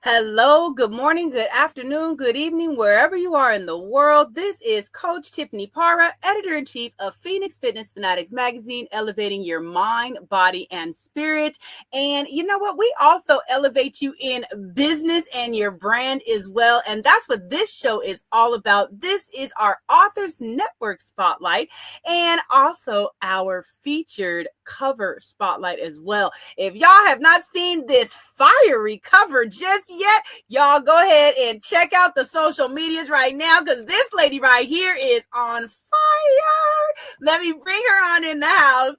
Hello, good morning, good afternoon, good evening, wherever you are in the world. This is Coach Tiffany Parra, Editor-in-Chief of Phoenix Fitness Fanatics Magazine, elevating your mind, body, and spirit. And you know what? We also elevate you in business and your brand as well. And that's what this show is all about. This is our Authors Network Spotlight and also our featured cover spotlight as well. If y'all have not seen this fiery cover just yet, y'all go ahead and check out the social medias right now because this lady right here is on fire. Let me bring her on in the house.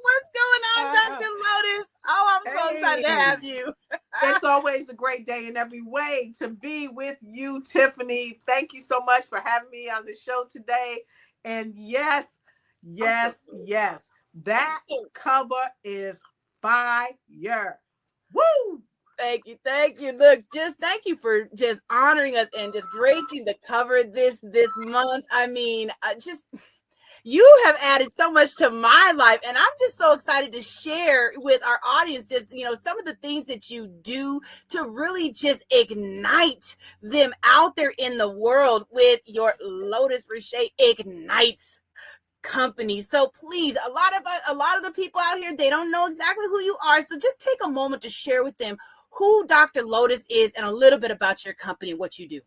What's going on, Dr. Lotus? Oh, I'm so excited to have you. It's always a great day in every way to be with you, Tiffany. Thank you so much for having me on the show today. And yes, that cover is fire. Woo! Thank you. Look, just thank you for just honoring us and just gracing the cover this month. I mean, you have added so much to my life, and I'm just so excited to share with our audience just, some of the things that you do to really just ignite them out there in the world with your Lotus Riche Ignites company. So please, a lot of the people out here, they don't know exactly who you are. So just take a moment to share with them who Dr. Lotus is and a little bit about your company, what you do.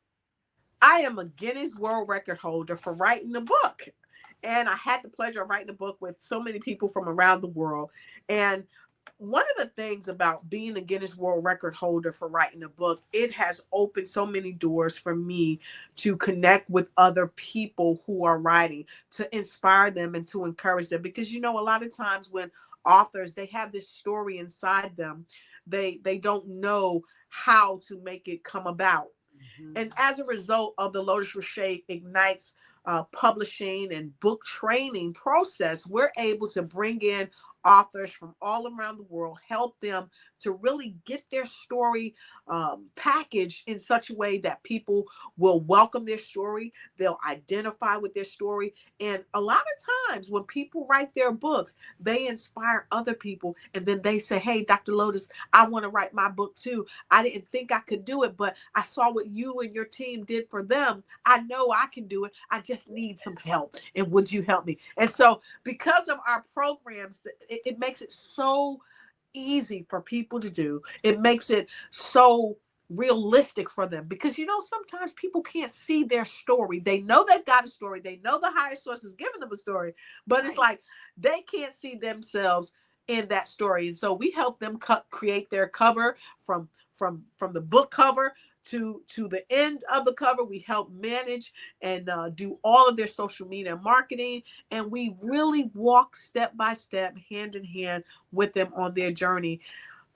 I am a Guinness World Record holder for writing a book. And I had the pleasure of writing a book with so many people from around the world. And one of the things about being a Guinness World Record holder for writing a book, it has opened so many doors for me to connect with other people who are writing, to inspire them and to encourage them. Because, a lot of times when authors, they have this story inside them, they don't know how to make it come about. Mm-hmm. And as a result of the Lotus Riche Ignites publishing and book training process, we're able to bring in authors from all around the world, help them to really get their story packaged in such a way that people will welcome their story, they'll identify with their story. And a lot of times when people write their books, they inspire other people, and then they say, hey, Dr. Lotus, I want to write my book too. I didn't think I could do it, but I saw what you and your team did for them. I know I can do it. I just need some help. And would you help me? And so because of our programs, it makes it so easy for people to do. It makes it so realistic for them because sometimes people can't see their story. They know they've got a story, they know the higher source is giving them a story, but it's like they can't see themselves in that story. And so we help them create their cover from the book cover to the end of the cover. We help manage and do all of their social media marketing, and we really walk step by step, hand in hand with them on their journey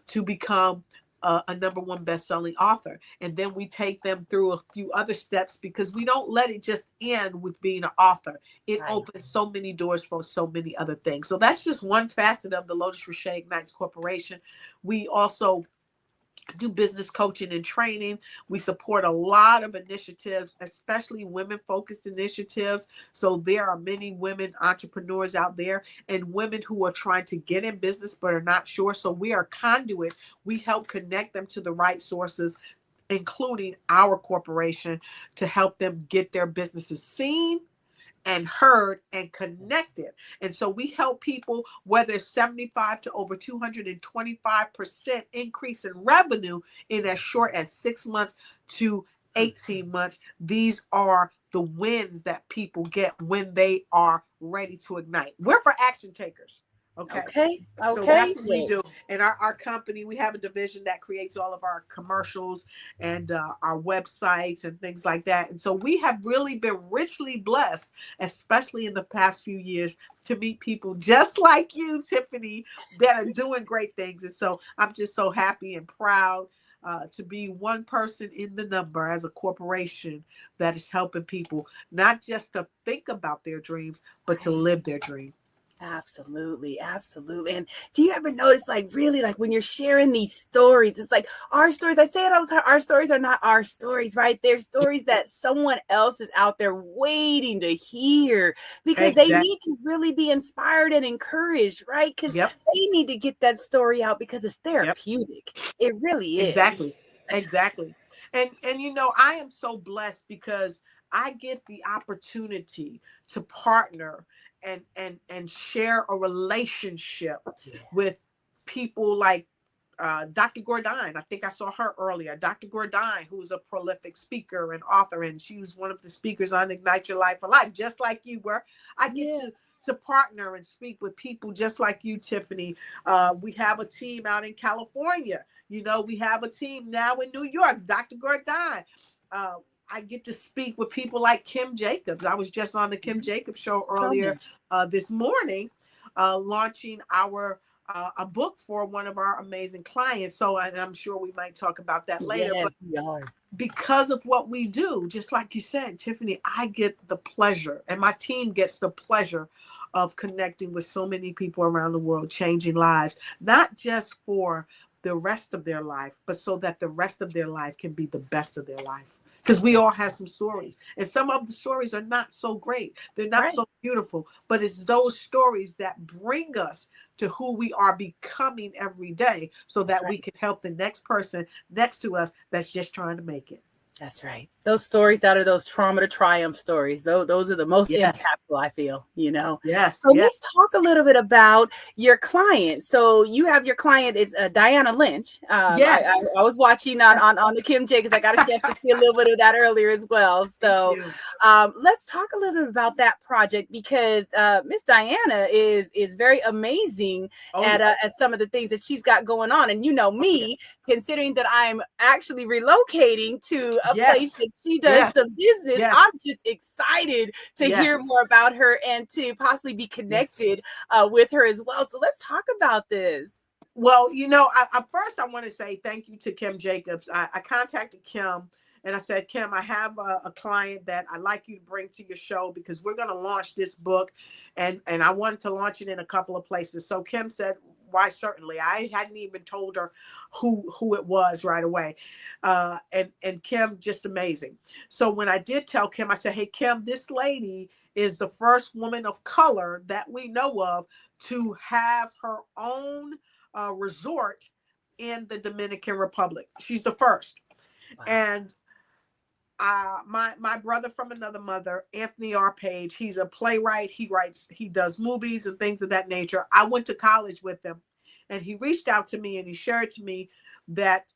to become a number one best-selling author. And then we take them through a few other steps because we don't let it just end with being an author. It opens so many doors for so many other things. So that's just one facet of the Lotus Riche Ignites Corporation. We also do business coaching and training. We support a lot of initiatives, especially women-focused initiatives. So there are many women entrepreneurs out there and women who are trying to get in business but are not sure. So we are conduit. We help connect them to the right sources, including our corporation, to help them get their businesses seen and heard and connected. And so we help people, whether it's 75 to over 225% increase in revenue in as short as 6 months to 18 months. These are the wins that people get when they are ready to ignite. We're for action takers. Okay. So that's what we do. And our company, we have a division that creates all of our commercials and our websites and things like that. And so we have really been richly blessed, especially in the past few years, to meet people just like you, Tiffany, that are doing great things. And so I'm just so happy and proud to be one person in the number as a corporation that is helping people, not just to think about their dreams, but to live their dream. Absolutely, absolutely. And do you ever notice, like, really, like when you're sharing these stories, it's like our stories, I say it all the time, our stories are not our stories, right? They're stories that someone else is out there waiting to hear because they Exactly. need to really be inspired and encouraged, right? Because Yep. they need to get that story out because it's Yep. therapeutic. It really is. Exactly. Exactly. And you know, I am so blessed because I get the opportunity to partner and share a relationship Yeah. with people like Dr. Gordine. I think I saw her earlier. Dr. Gordine, who's a prolific speaker and author, and she was one of the speakers on Ignite Your Life for Life, just like you were. I get Yeah. to partner and speak with people just like you, Tiffany. We have a team out in California. You know, we have a team now in New York, Dr. Gordine. I get to speak with people like Kim Jacobs. I was just on the Kim Jacobs show Tell earlier me. this morning, launching our a book for one of our amazing clients. So, and I'm sure we might talk about that later. But Yes, we are. because of what we do, just like you said, Tiffany, I get the pleasure, and my team gets the pleasure of connecting with so many people around the world, changing lives, not just for the rest of their life, but so that the rest of their life can be the best of their life. Because we all have some stories, and some of the stories are not so great. They're not Right. so beautiful, but it's those stories that bring us to who we are becoming every day so That's that we right. can help the next person next to us that's just trying to make it. That's right. Those stories out of those trauma to triumph stories, those are the most Yes, impactful, I feel, you know. yes, So yes, let's talk a little bit about your client. So you have your client is Diana Lynch. yes. I was watching on the Kim J because I got a chance to see a little bit of that earlier as well. Thank So you. let's talk a little bit about that project because Miss Diana is very amazing Oh yeah, at some of the things that she's got going on. And you know oh yeah. me, considering that I'm actually relocating to a place Yes, that she does yes, some business, yes, I'm just excited to hear yes, more about her and to possibly be yes. connected with her as well. So let's talk about this. Well, you know, first I want to say thank you to Kim Jacobs. I contacted Kim and I said, Kim, I have a client that I'd like you to bring to your show because we're going to launch this book, and I wanted to launch it in a couple of places. So Kim said, why certainly. I hadn't even told her who it was right away. And Kim, just amazing. So when I did tell Kim, I said, hey, Kim, this lady is the first woman of color that we know of to have her own resort in the Dominican Republic. She's the first. Wow. And my brother from another mother, Anthony R. Page, he's a playwright. He does movies and things of that nature. I went to college with him, and he reached out to me and he shared to me that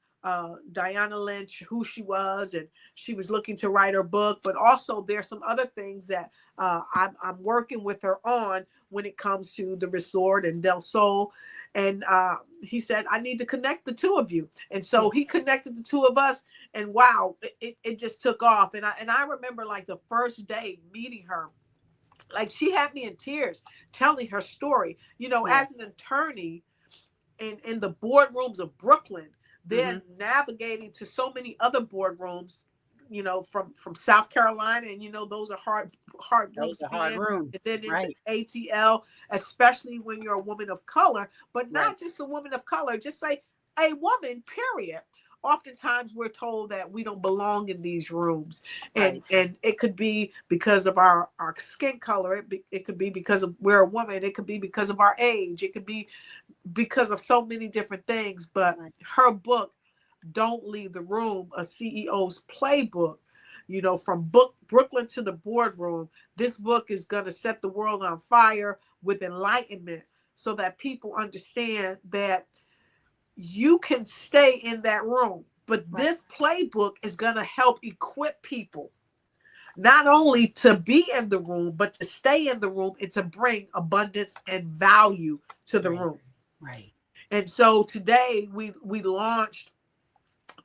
Diana Lynch, who she was, and she was looking to write her book. But also, there's some other things that I'm working with her on when it comes to the resort and Del Sol. And he said, I need to connect the two of you. And so Yeah. he connected the two of us, and wow, it just took off. And I remember like the first day meeting her, like she had me in tears telling her story. You know, Yeah. as an attorney in the boardrooms of Brooklyn, Mm-hmm. then navigating to so many other boardrooms, you know, from South Carolina, and you know those are hard Those rooms to are be hard in, rooms, and then into right? ATL, especially when you're a woman of color, but Right. not just a woman of color, just say a woman, period. Oftentimes we're told that we don't belong in these rooms, and Right. it could be because of our skin color, it could be because of we're a woman, it could be because of our age, it could be because of so many different things. But Right. her book, Don't Leave the Room, a CEO's playbook, you know, from Brooklyn to the boardroom. This book is going to set the world on fire with enlightenment so that people understand that you can stay in that room. But Right. this playbook is going to help equip people not only to be in the room, but to stay in the room and to bring abundance and value to the Right. room. Right. And so today we launched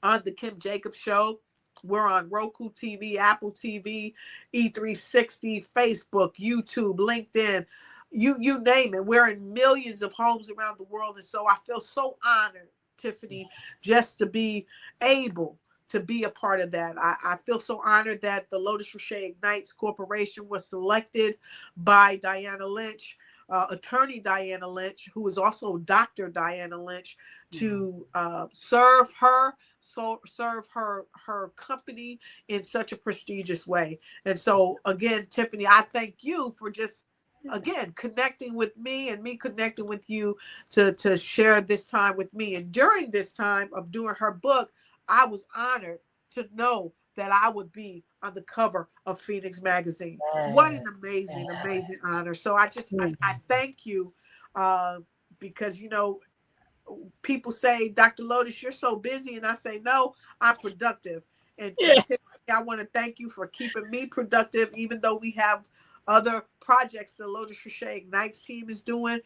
on the Kim Jacobs Show. We're on Roku TV, Apple TV, E360, Facebook, YouTube, LinkedIn, you name it. We're in millions of homes around the world. And so I feel so honored, Yeah. Tiffany, just to be able to be a part of that. I feel so honored that the Lotus Riche Ignites Corporation was selected by Diana Lynch attorney Diana Lynch, who is also Dr. Diana Lynch, to serve her company in such a prestigious way. And so again, Tiffany, I thank you for just again connecting with me and me connecting with you to share this time with me. And during this time of doing her book, I was honored to know that I would be on the cover of Phoenix magazine. What an amazing honor. So I thank you, because people say, Dr. Lotus, you're so busy, and I say, no, I'm productive. And Tiffany, I want to thank you for keeping me productive, even though we have other projects the Lotus Riche Ignites team is doing.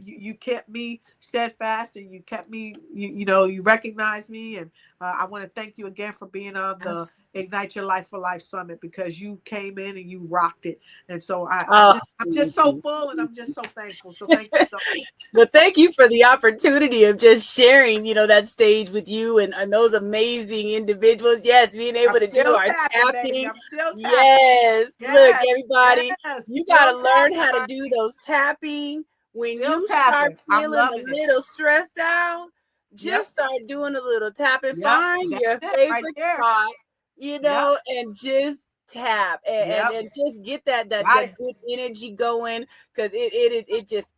You kept me steadfast, and you kept me, you recognize me. And I want to thank you again for being on the Ignite Your Life for Life Summit, because you came in and you rocked it. And so I'm just so full, and I'm just so thankful. So thank you so much. Well, thank you for the opportunity of just sharing, that stage with you and those amazing individuals. Yes, being able to do our tapping. I'm still tapping. Yes. Look, everybody, you got to learn how to do those tapping. When you start feeling a little stressed out, just start doing a little tapping. Find your favorite spot, and just tap and just get that good energy going, because it just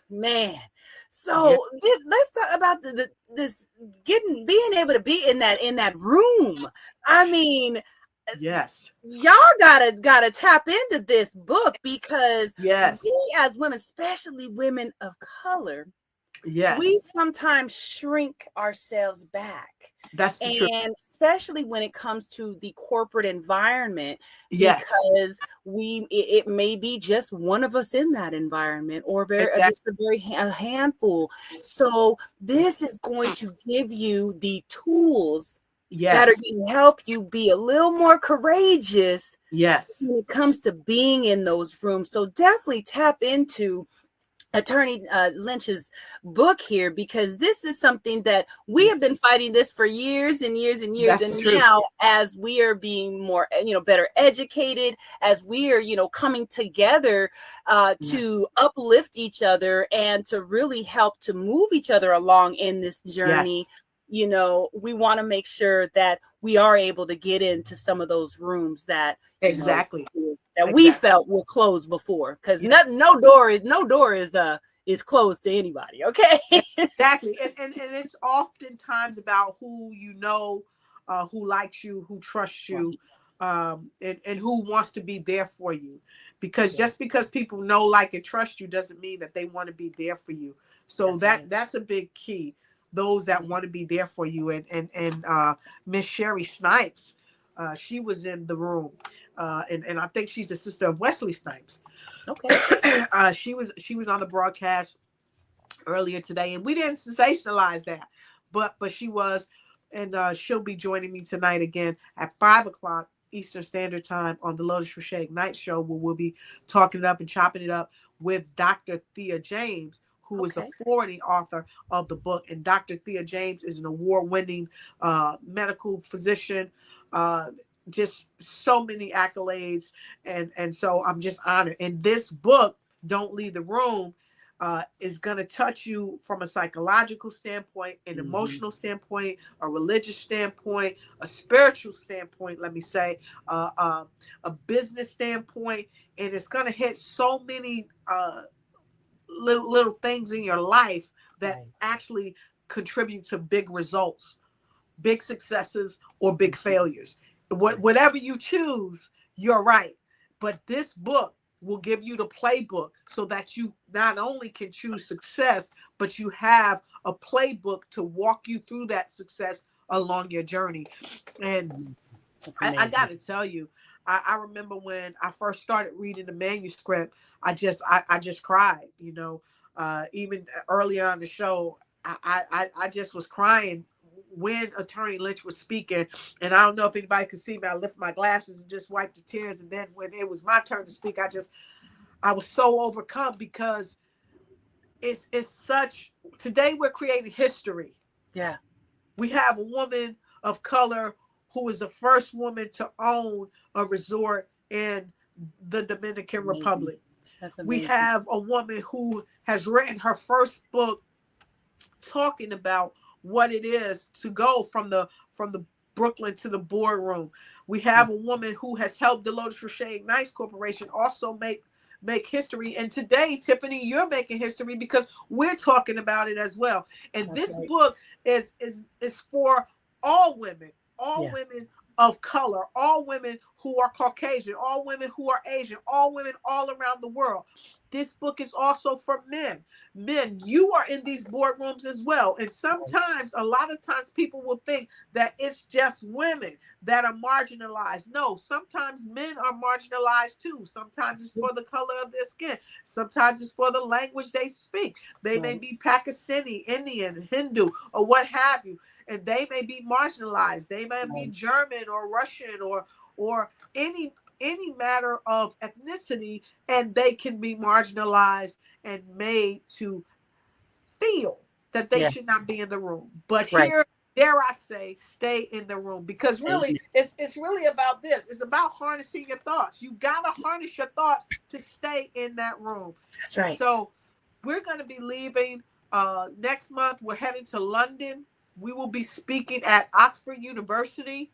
man. So let's talk about this being able to be in that room. I mean, yes, y'all gotta tap into this book, because we as women, especially women of color, we sometimes shrink ourselves back. That's the truth. And especially when it comes to the corporate environment, because it may be just one of us in that environment, or just a handful. So this is going to give you the tools that are going to help you be a little more courageous when it comes to being in those rooms. So definitely tap into Attorney Lynch's book here, because this is something that we have been fighting this for years and years and years. That's and true. Now, as we are being more, better educated, as we are, coming together to uplift each other and to really help to move each other along in this journey. We want to make sure that we are able to get into some of those rooms that we felt were closed before, because no door is closed to anybody. Okay. Exactly. And it's oftentimes about who who likes you, who trusts you, and who wants to be there for you. Because just because people know, like, and trust you doesn't mean that they want to be there for you. So that's a big key. Those that want to be there for you. And Miss Sherry Snipes, she was in the room, and I think she's the sister of Wesley Snipes. Okay. She was on the broadcast earlier today, and we didn't sensationalize that, but she was, and she'll be joining me tonight again at 5:00 Eastern Standard Time on the Lotus Riche Ignite show, where we'll be talking it up and chopping it up with Dr. Thea James, who is the forwarding author of the book. And Dr. Thea James is an award-winning medical physician, just so many accolades. And so I'm just honored. And this book, Don't Leave the Room, is going to touch you from a psychological standpoint, an emotional standpoint, a religious standpoint, a spiritual standpoint, let me say, a business standpoint. And it's going to hit so many little things in your life that actually contribute to big results, big successes, or big failures. Whatever you choose, you're right. But this book will give you the playbook, so that you not only can choose success, but you have a playbook to walk you through that success along your journey. And I got to tell you, I remember when I first started reading the manuscript, I just cried, even earlier on the show, I just was crying when Attorney Lynch was speaking. And I don't know if anybody could see me. I lift my glasses and just wiped the tears. And then when it was my turn to speak, I was so overcome, because it's such, today we're creating history. Yeah. We have a woman of color who was the first woman to own a resort in the Dominican Republic. We have a woman who has written her first book talking about what it is to go from the Brooklyn to the boardroom. We have a woman who has helped the Lotus Riche Ignites Corporation also make history. And today, Tiffany, you're making history because we're talking about it as well. And this book is for all women, women of color, all women who are Caucasian, all women who are Asian, all women all around the world. This book is also for men. Men, you are in these boardrooms as well. And sometimes, a lot of times, people will think that it's just women that are marginalized. No, sometimes men are marginalized too. Sometimes it's for the color of their skin. Sometimes it's for the language they speak. They may be Pakistani, Indian, Hindu, or what have you. And they may be marginalized. They may be German or Russian or any matter of ethnicity, and they can be marginalized and made to feel that they should not be in the room. But here, dare I say, stay in the room, because really it's really about this. It's about harnessing your thoughts. You gotta harness your thoughts to stay in that room. That's right. So we're going to be leaving next month. We're heading to London. We will be speaking at Oxford University.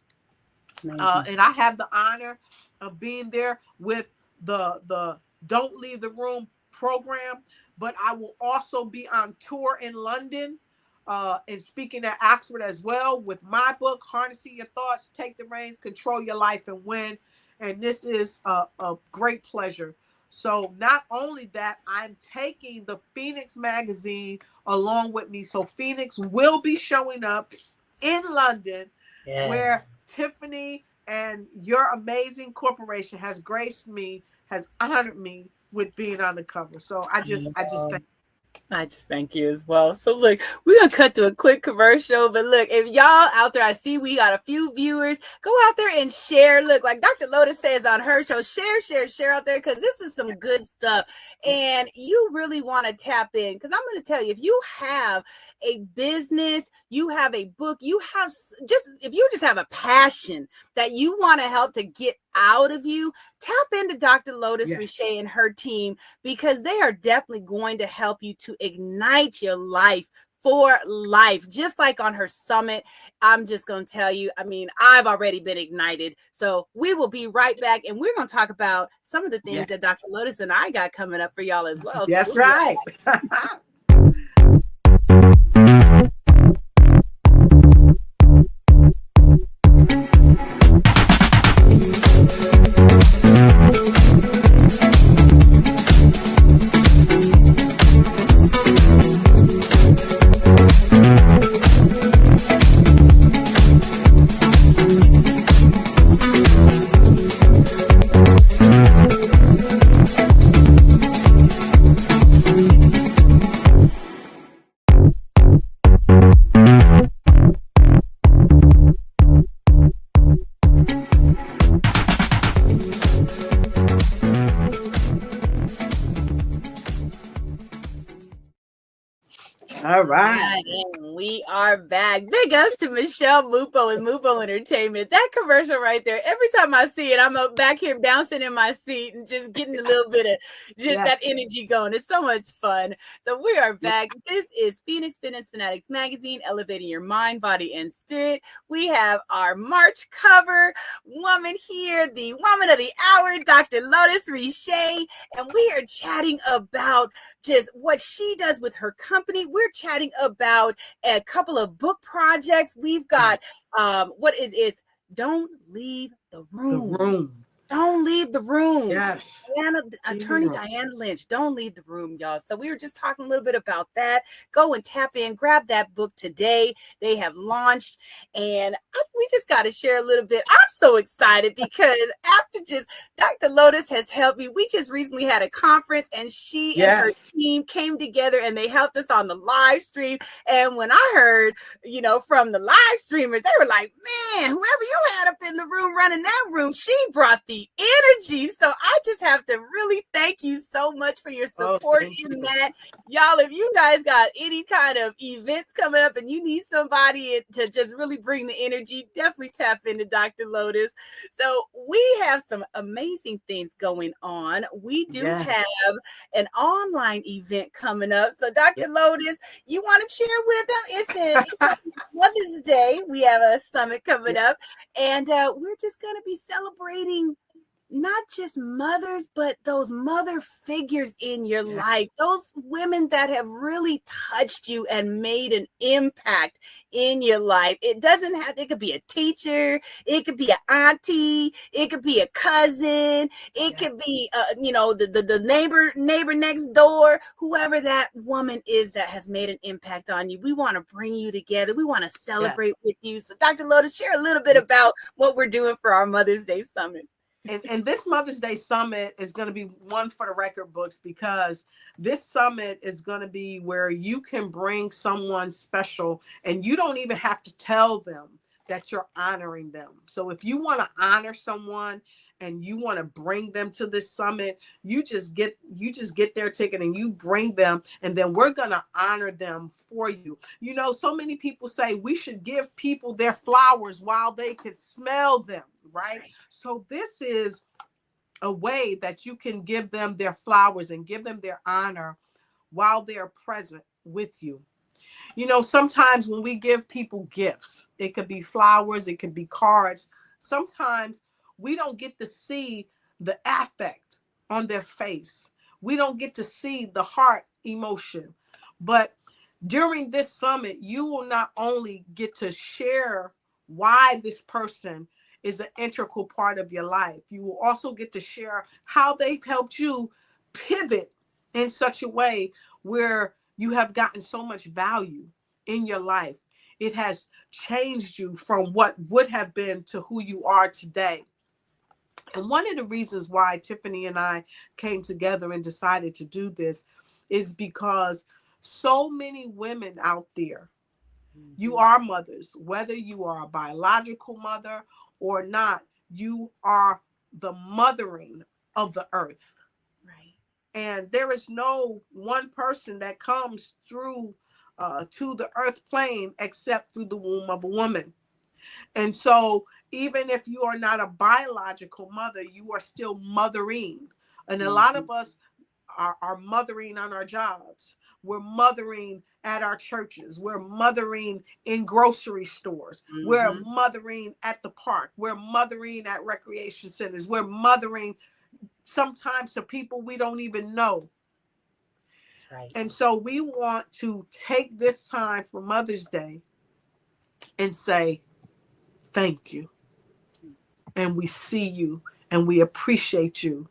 And I have the honor of being there with the Don't Leave the Room program, but I will also be on tour in London and speaking at Oxford as well with my book, Harnessing Your Thoughts, Take the Reins, Control Your Life and Win. And this is a great pleasure. So not only that, I'm taking the Phoenix magazine along with me. So Phoenix will be showing up in London, where Tiffany and your amazing corporation has graced me, has honored me with being on the cover. So I just thank you as well. So look, we're going to cut to a quick commercial, but look, if y'all out there, I see we got a few viewers, go out there and share. Look, like Dr. Lotus says on her show, share out there, because this is some good stuff. And you really want to tap in, because I'm going to tell you, if you have a business, you have a book, if you just have a passion that you want to help to get out of you, tap into Dr. Lotus Riche and her team, because they are definitely going to help you to ignite your life for life. Just like on her summit, I'm just going to tell you, I mean, I've already been ignited. So we will be right back, and we're going to talk about some of the things that Dr. Lotus and I got coming up for y'all as well. That's right. All right. And we are back. Big ups to Michelle Mupo and Mupo Entertainment. That commercial right there, every time I see it, I'm back here bouncing in my seat and just getting a little bit of that energy going. It's so much fun. So we are back. This is Phoenix Fitness Fanatics Magazine, elevating your mind, body, and spirit. We have our March cover woman here, the woman of the hour, Dr. Lotus Riche, and we are chatting about just what she does with her company. We're chatting about a couple of book projects. We've got Don't Leave the Room. Don't leave the room. Yes. Attorney Diana Lynch, don't leave the room, y'all. So we were just talking a little bit about that. Go and tap in, grab that book today. They have launched, and we just got to share a little bit. I'm so excited because after just Dr. Lotus has helped me. We just recently had a conference, and she and her team came together, and they helped us on the live stream. And when I heard, from the live streamers, they were like, man, whoever you had up in the room running that room, she brought the energy. So I just have to really thank you so much for your support in that. Y'all, if you guys got any kind of events coming up and you need somebody to just really bring the energy, definitely tap into Dr. Lotus. So we have some amazing things going on. We do have an online event coming up. So Dr. Lotus, you want to share with them? It's Mother's Day. We have a summit coming up, and we're just going to be celebrating not just mothers, but those mother figures in your life, those women that have really touched you and made an impact in your life. It could be a teacher, it could be an auntie, it could be a cousin, it could be, the neighbor next door, whoever that woman is that has made an impact on you. We want to bring you together. We want to celebrate with you. So Dr. Lotus, share a little bit about what we're doing for our Mother's Day Summit. And this Mother's Day Summit is going to be one for the record books, because this summit is going to be where you can bring someone special and you don't even have to tell them that you're honoring them. So if you want to honor someone and you want to bring them to this summit, you just get their ticket and you bring them, and then we're going to honor them for you. You know, so many people say we should give people their flowers while they can smell them, right? So this is a way that you can give them their flowers and give them their honor while they're present with you. You know, sometimes when we give people gifts, it could be flowers, it could be cards. Sometimes we don't get to see the affect on their face. We don't get to see the heart emotion. But during this summit, you will not only get to share why this person is an integral part of your life, you will also get to share how they've helped you pivot in such a way where you have gotten so much value in your life. It has changed you from what would have been to who you are today. And one of the reasons why Tiffany and I came together and decided to do this is because so many women out there, you are mothers, whether you are a biological mother or not, you are the mothering of the earth. Right. And there is no one person that comes through to the earth plane except through the womb of a woman. And so even if you are not a biological mother, you are still mothering. And a lot of us are mothering on our jobs. We're mothering at our churches. We're mothering in grocery stores. We're mothering at the park. We're mothering at recreation centers. We're mothering sometimes to people we don't even know. That's right. And so we want to take this time for Mother's Day and say, thank you. And we see you and we appreciate you.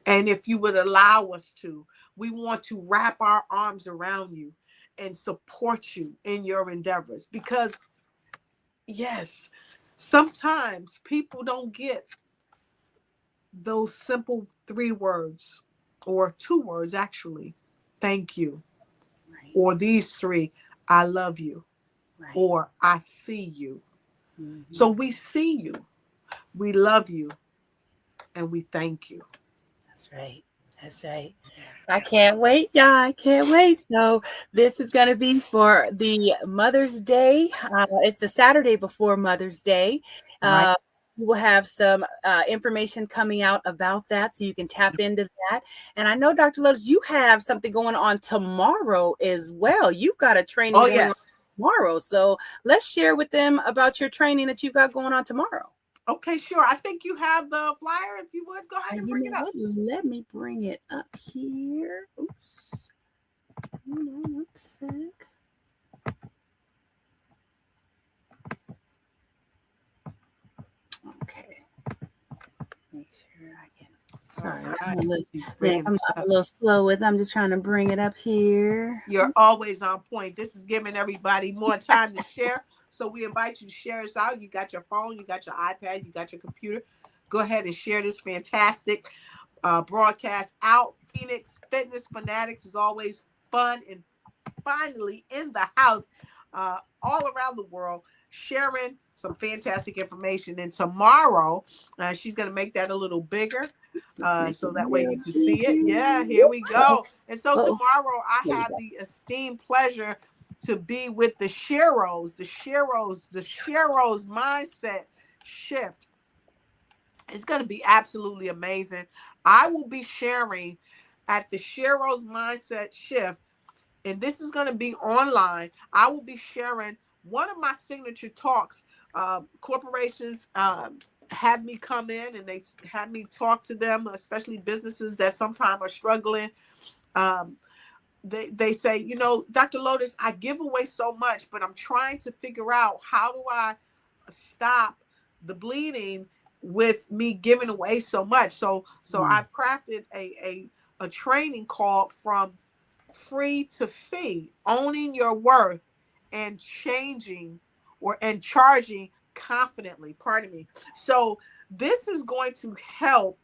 And if you would allow us to, we want to wrap our arms around you and support you in your endeavors. Because, yes, sometimes people don't get those simple 3 words, or 2 words actually, thank you. Right. Or these 3, I love you. Right. Or I see you. So we see you, we love you, and we thank you. That's right. That's right. I can't wait, y'all. I can't wait. So this is going to be for the Mother's Day. It's the Saturday before Mother's Day. Right. We will have some information coming out about that, so you can tap into that. And I know, Dr. Lotus, you have something going on tomorrow as well. You've got a training going on tomorrow. So let's share with them about your training that you've got going on tomorrow. Okay, sure. I think you have the flyer. If you would, go ahead and bring it up. Let me bring it up here. Oops. Hold on one sec. Okay. Make sure I can. Sorry, I'm a little slow with it. I'm just trying to bring it up here. You're always on point. This is giving everybody more time to share. So we invite you to share us out. You got your phone, you got your iPad, you got your computer. Go ahead and share this fantastic broadcast out. Phoenix Fitness Fanatics is always fun and finally in the house all around the world. sharing some fantastic information. And tomorrow, she's going to make that a little bigger so that way you can see it. Yeah, here we go. And so tomorrow I have the esteemed pleasure to be with the Sheros mindset shift. It's going to be absolutely amazing. I will be sharing at the Sheros mindset shift, and this is going to be online. I will be sharing one of my signature talks. Corporations have me come in and they have me talk to them, especially businesses that sometimes are struggling. They say, you know, Dr. Lotus, I give away so much, but I'm trying to figure out how do I stop the bleeding with me giving away so much. So I've crafted a training called From Free to Fee, Owning Your Worth and Changing and Charging Confidently. Pardon me. So this is going to help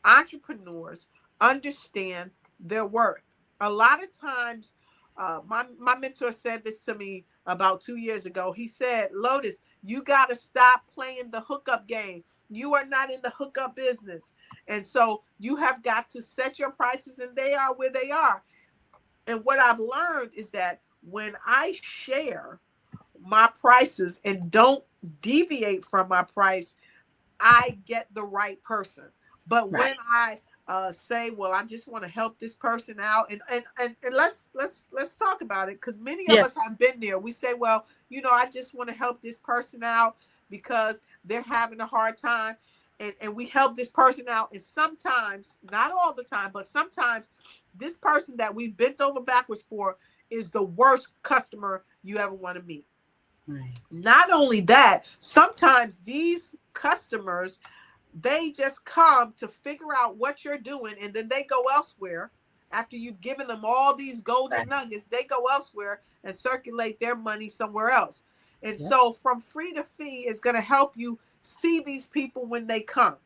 entrepreneurs understand their worth. A lot of times, my mentor said this to me about 2 years ago. He said, Lotus, you got to stop playing the hookup game. You are not in the hookup business. And so you have got to set your prices, and they are where they are. And what I've learned is that when I share my prices and don't deviate from my price, I get the right person. But when I say, well, I just want to help this person out, and let's talk about it, because many of us have been there. We say, well, you know, I just want to help this person out because they're having a hard time, and we help this person out, and sometimes, not all the time, but sometimes this person that we bent over backwards for is the worst customer you ever want to meet. Right. Not only that, sometimes these customers, they just come to figure out what you're doing, and then they go elsewhere. After you've given them all these golden nuggets, they go elsewhere and circulate their money somewhere else. And so From Free to Fee is going to help you see these people when they come.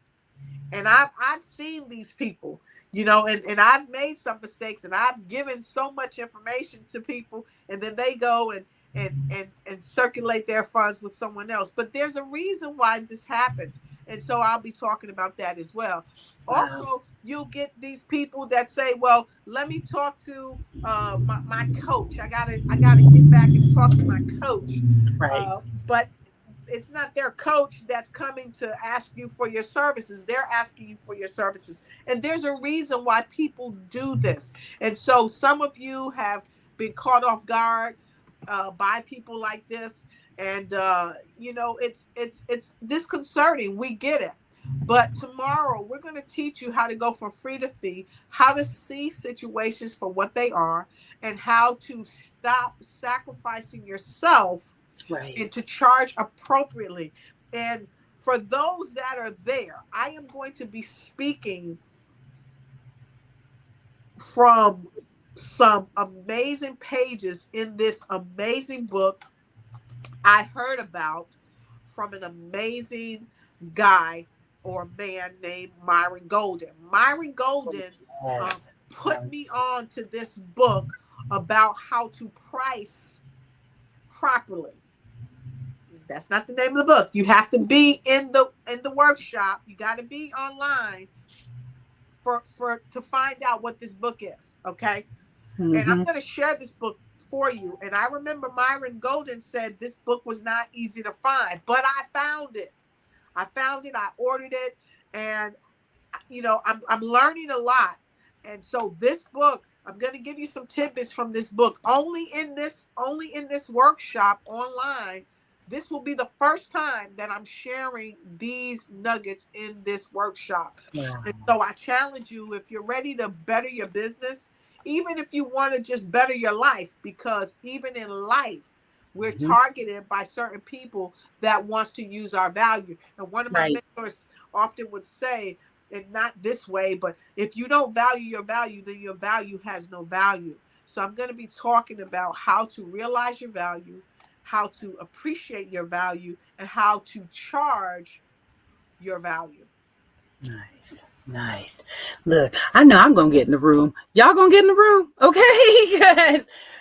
And I've seen these people, you know, and I've made some mistakes, and I've given so much information to people, and then they go and circulate their funds with someone else. But there's a reason why this happens. And so I'll be talking about that as well. Wow. Also, you'll get these people that say, well, let me talk to my coach. I gotta get back and talk to my coach. Right. But it's not their coach that's coming to ask you for your services. They're asking you for your services. And there's a reason why people do this. And so some of you have been caught off guard by people like this. And, you know, it's disconcerting. We get it. But tomorrow we're going to teach you how to go from free to fee, how to see situations for what they are, and how to stop sacrificing yourself and to charge appropriately. And for those that are there, I am going to be speaking from some amazing pages in this amazing book I heard about from an amazing guy or man named Myron Golden. Myron Golden put me on to this book about how to price properly. That's not the name of the book. You have to be in the workshop. You got to be online to find out what this book is. Okay. Mm-hmm. And I'm going to share this book for you. And I remember Myron Golden said this book was not easy to find, but I found it. I ordered it, and you know, I'm learning a lot. And so this book, I'm going to give you some tidbits from this book. Only in this workshop online, this will be the first time that I'm sharing these nuggets in this workshop. Yeah. And so I challenge you, if you're ready to better your business, even if you want to just better your life, because even in life, we're targeted by certain people that wants to use our value. And one of my mentors often would say, and not this way, but if you don't value your value, then your value has no value. So I'm going to be talking about how to realize your value, how to appreciate your value, and how to charge your value. Nice. Look, I know I'm going to get in the room. Y'all going to get in the room? Okay?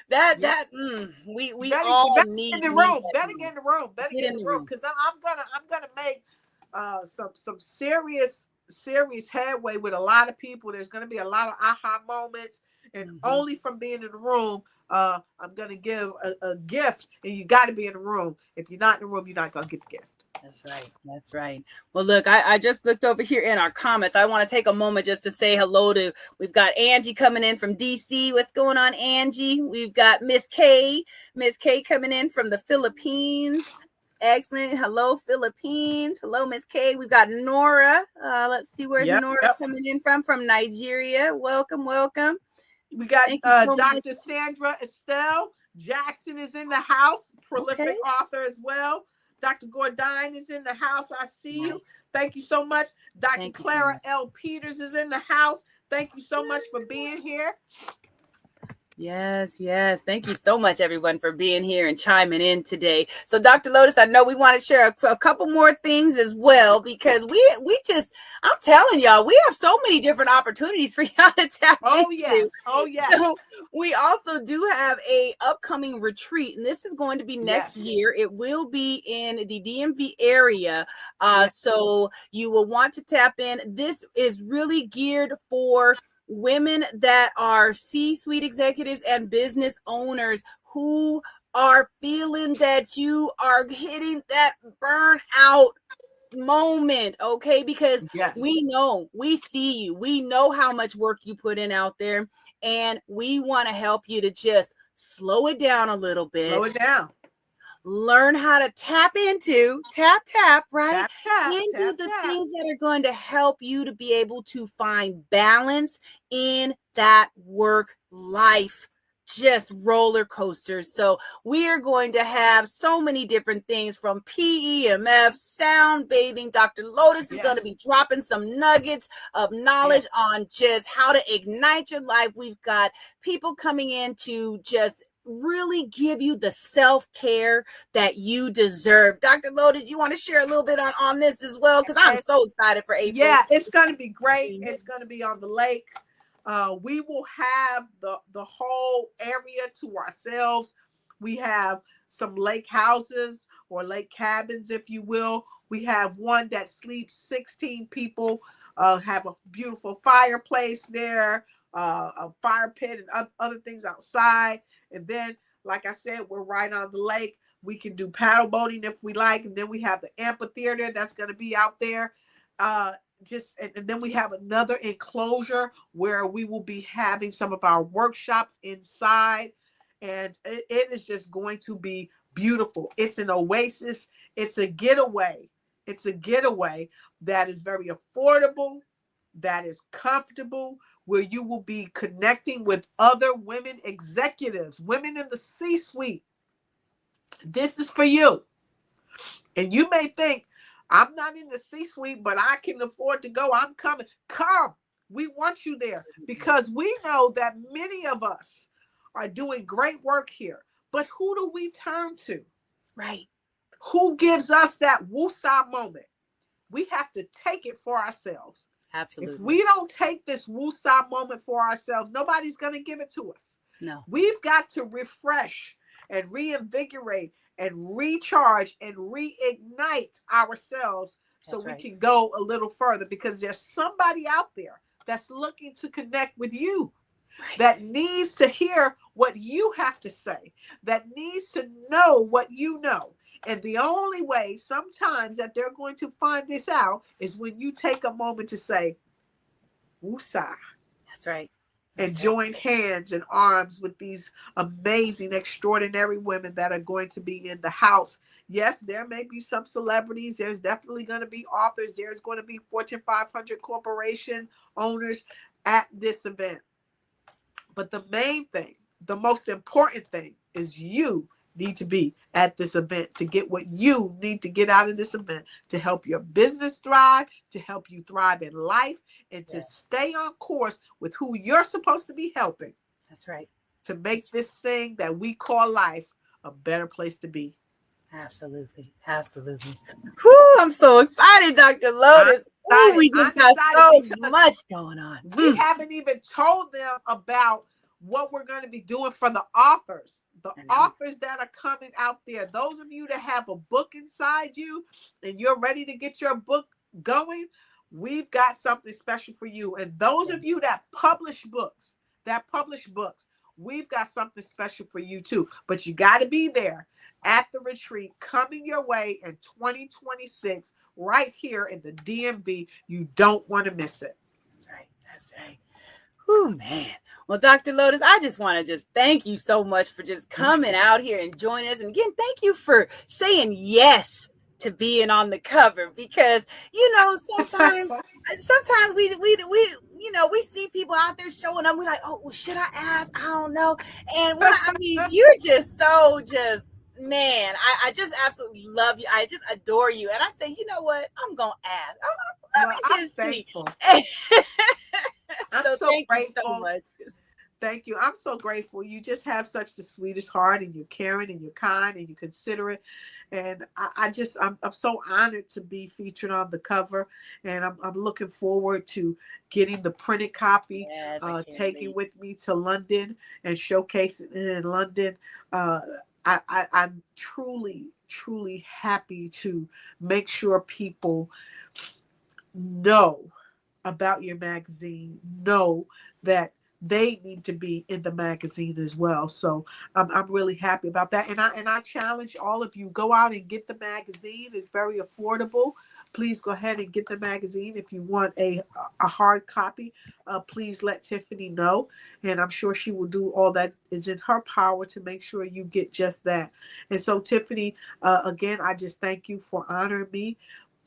We better, all better need get in the room. that Better get in the room. Better get in the room, because I'm gonna make some serious headway with a lot of people. There's gonna be a lot of aha moments, and only from being in the room. I'm gonna give a gift, and you got to be in the room. If you're not in the room, you're not gonna get the gift. That's right. That's right. Well, look, I just looked over here in our comments. I want to take a moment just to say hello to, we've got Angie coming in from DC. What's going on, Angie? We've got Miss K coming in from the Philippines. Excellent. Hello, Philippines. Hello, Miss K. We've got Nora. Let's see, where's Nora coming in from Nigeria. Welcome. We got Dr. Sandra Estelle Jackson is in the house, prolific author as well. Dr. Gordine is in the house. I see you. Thank you so much. Dr. Clara L. Peters is in the house. Thank you so much for being here. Yes. Thank you so much, everyone, for being here and chiming in today. So, Dr. Lotus, I know we want to share a couple more things as well, because we just, I'm telling y'all, we have so many different opportunities for y'all to tap into. Oh, yes. So we also do have a upcoming retreat, and this is going to be next year. It will be in the DMV area. So you will want to tap in. This is really geared for women that are C-suite executives and business owners who are feeling that you are hitting that burnout moment, okay? Because we know, we see you, we know how much work you put in out there, and we want to help you to just slow it down a little bit. Slow it down. Learn how to tap into, right? Into the things that are going to help you to be able to find balance in that work life. Just roller coasters. So we are going to have so many different things, from PEMF, sound bathing. Dr. Lotus is going to be dropping some nuggets of knowledge on just how to ignite your life. We've got people coming in to just really give you the self-care that you deserve. Dr. Lotus, you want to share a little bit on this as well? Because I'm so excited for April. Yeah, it's going to be great. It's going to be on the lake. We will have the whole area to ourselves. We have some lake houses or lake cabins, if you will. We have one that sleeps 16 people, have a beautiful fireplace there, a fire pit and other things outside. And then, like I said, we're right on the lake. We can do paddle boating if we like. And then we have the amphitheater that's going to be out there. And then we have another enclosure where we will be having some of our workshops inside. And it is just going to be beautiful. It's an oasis. It's a getaway. It's a getaway that is very affordable, that is comfortable, where you will be connecting with other women executives, women in the C-suite. This is for you. And you may think, I'm not in the C-suite, but I can afford to go. I'm coming. Come. We want you there, because we know that many of us are doing great work here. But who do we turn to? Right. Who gives us that woosah moment? We have to take it for ourselves. Absolutely. If we don't take this woosah moment for ourselves, nobody's going to give it to us. No. We've got to refresh and reinvigorate and recharge and reignite ourselves so we can go a little further, because there's somebody out there that's looking to connect with you, that needs to hear what you have to say, that needs to know what you know. And the only way sometimes that they're going to find this out is when you take a moment to say, woosah. That's right. And join hands and arms with these amazing, extraordinary women that are going to be in the house. Yes, there may be some celebrities. There's definitely going to be authors. There's going to be Fortune 500 corporation owners at this event. But the main thing, the most important thing, is you need to be at this event to get what you need to get out of this event to help your business thrive, to help you thrive in life, and to stay on course with who you're supposed to be helping. That's right. To make this thing that we call life a better place to be. Absolutely. Whew, I'm so excited, Dr. Lotus. We just got so much going on. We haven't even told them about what we're going to be doing for the authors that are coming out there. Those of you that have a book inside you and you're ready to get your book going, we've got something special for you. And those of you that publish books, we've got something special for you too. But you got to be there at the retreat coming your way in 2026, right here in the DMV. You don't want to miss it. That's right. That's right. Oh, man. Well, Dr. Lotus, I just want to thank you so much for just coming out here and joining us. And again, thank you for saying yes to being on the cover, because, sometimes we see people out there showing up. We're like, oh, well, should I ask? I don't know. And you're man, I just absolutely love you. I just adore you. And I say, you know what? I'm going to ask. I'm thankful. I'm so grateful. You so much. Thank you. I'm so grateful. You just have such the sweetest heart, and you're caring and you're kind and you're considerate. And I'm so honored to be featured on the cover. And I'm looking forward to getting the printed copy, taking with me to London and showcasing it in London. I'm truly, truly happy to make sure people know about your magazine, know that they need to be in the magazine as well. So I'm really happy about that. And I challenge all of you, go out and get the magazine. It's very affordable. Please go ahead and get the magazine. If you want a hard copy, please let Tiffany know. And I'm sure she will do all that is in her power to make sure you get just that. And so, Tiffany, again, I just thank you for honoring me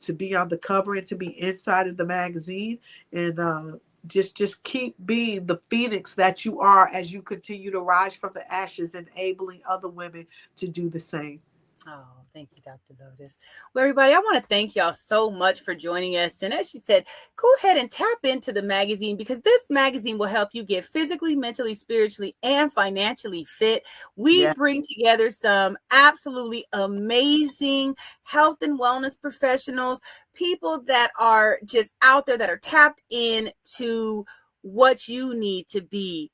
to be on the cover and to be inside of the magazine. And just keep being the phoenix that you are as you continue to rise from the ashes, enabling other women to do the same. Oh, thank you, Dr. Lotus. Well, everybody, I want to thank y'all so much for joining us. And as she said, go ahead and tap into the magazine, because this magazine will help you get physically, mentally, spiritually, and financially fit. We bring together some absolutely amazing health and wellness professionals, people that are just out there that are tapped into what you need to be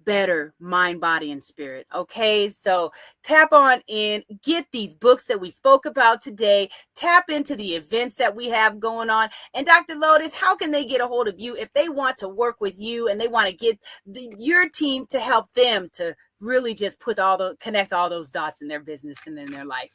better mind, body, and spirit. Okay, so tap on in, get these books that we spoke about today, tap into the events that we have going on. And Dr. Lotus, how can they get a hold of you if they want to work with you and they want to get your team to help them to really just connect all those dots in their business and in their life?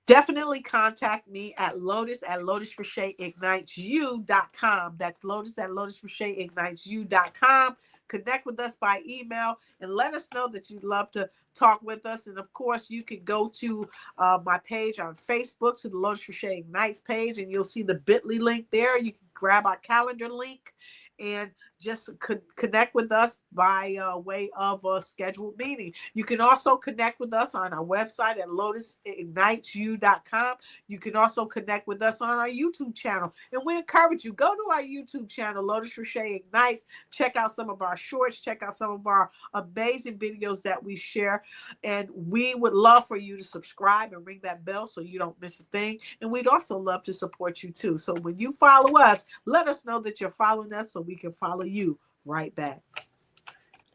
Definitely contact me at lotus@lotusricheignitesyou.com. That's lotus@lotusricheignitesyou.com. Connect with us by email and let us know that you'd love to talk with us. And of course, you can go to my page on Facebook, to the Lotus Riche Ignites page, and you'll see the bit.ly link there. You can grab our calendar link and just connect with us by way of a scheduled meeting. You can also connect with us on our website at lotusignitesyou.com. You can also connect with us on our YouTube channel. And we encourage you, go to our YouTube channel, Lotus Riche Ignites. Check out some of our shorts. Check out some of our amazing videos that we share. And we would love for you to subscribe and ring that bell so you don't miss a thing. And we'd also love to support you too. So when you follow us, let us know that you're following us so we can follow you right back.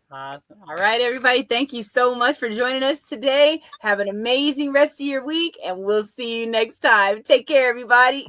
Awesome. All right, everybody. Thank you so much for joining us today. Have an amazing rest of your week, and we'll see you next time. Take care, everybody.